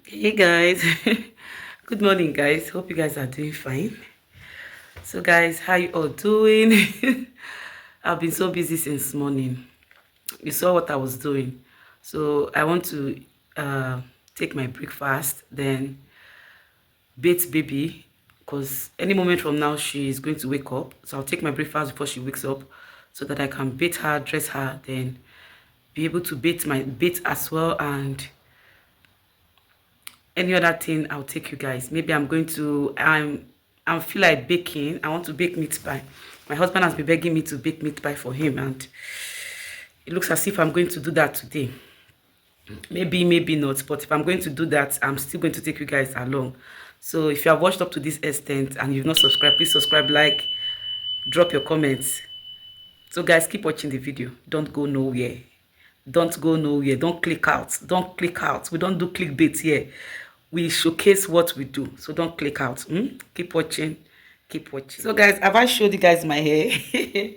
Hey guys, good morning guys. Hope you guys are doing fine. So guys, how you all doing? I've been so busy since morning. You saw what I was doing. So I want to take my breakfast, then bathe baby, because any moment from now she is going to wake up. So I'll take my breakfast before she wakes up so that I can bathe her, dress her, then be able to bathe as well, and any other thing I'll take you guys. Maybe I feel like baking. I want to bake meat pie. My husband has been begging me to bake meat pie for him, and it looks as if I'm going to do that today. Maybe not, but if I'm going to do that, I'm still going to take you guys along. So if you have watched up to this extent and you've not subscribed, please subscribe, like, drop your comments. So guys, keep watching the video. Don't go nowhere. Don't go nowhere. Don't click out. Don't click out. We don't do clickbait here. We showcase what we do. So don't click out. Keep watching. Keep watching. So guys, have I showed you guys my hair?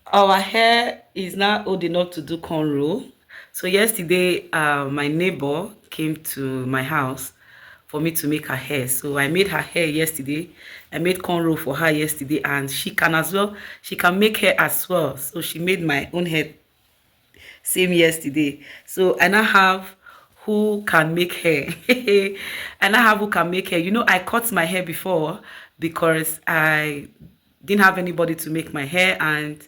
Our hair is now old enough to do cornrow. So yesterday, my neighbor came to my house for me to make her hair. So I made her hair yesterday. I made cornrow for her yesterday, and she can as well. She can make hair as well. So she made my own hair same yesterday. So I now have who can make hair. I now have who can make hair. You know, I cut my hair before because I didn't have anybody to make my hair, and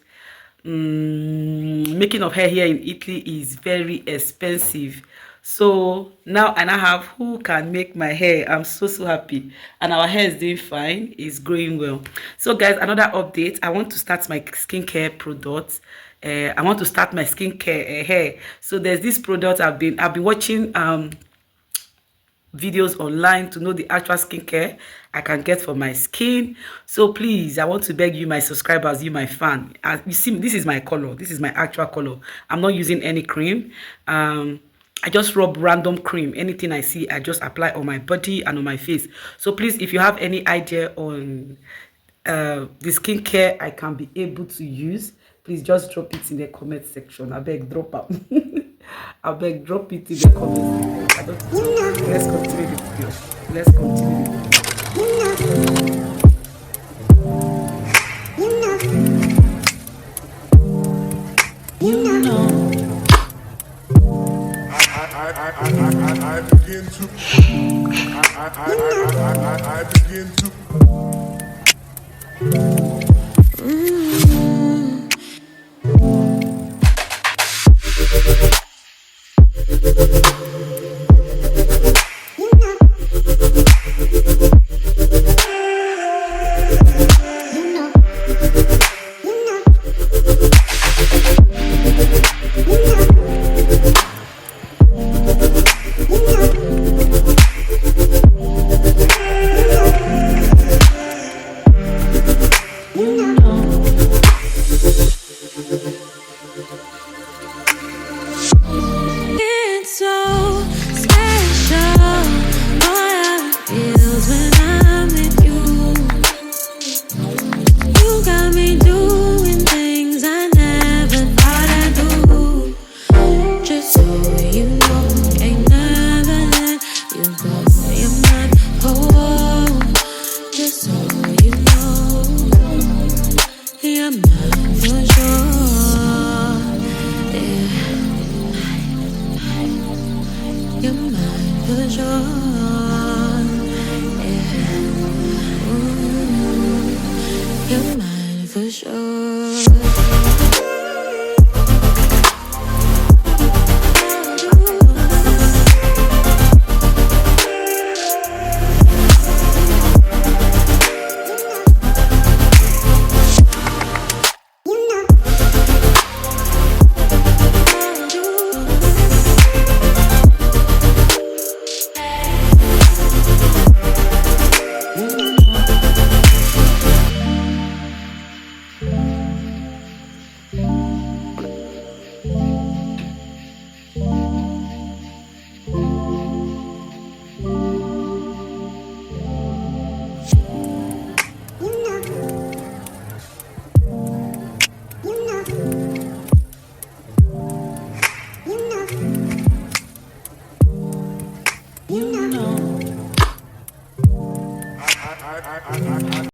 making of hair here in Italy is very expensive. So now I now have who can make my hair. I'm so happy, and our hair is doing fine. It's growing well. So guys, another update. I want to start my skincare products. I want to start my skincare hair. So there's this product I've been watching videos online to know the actual skincare I can get for my skin. So please, I want to beg you, my subscribers, you my fan. As you see, this is my color. This is my actual color. I'm not using any cream. I just rub random cream. Anything I see, I just apply on my body and on my face. So please, if you have any idea on the skincare I can be able to use, please just drop it in the comment section. I beg, drop up. I beg, drop it in the comment section. Let's continue the video. Let's continue the video. I begin to for sure.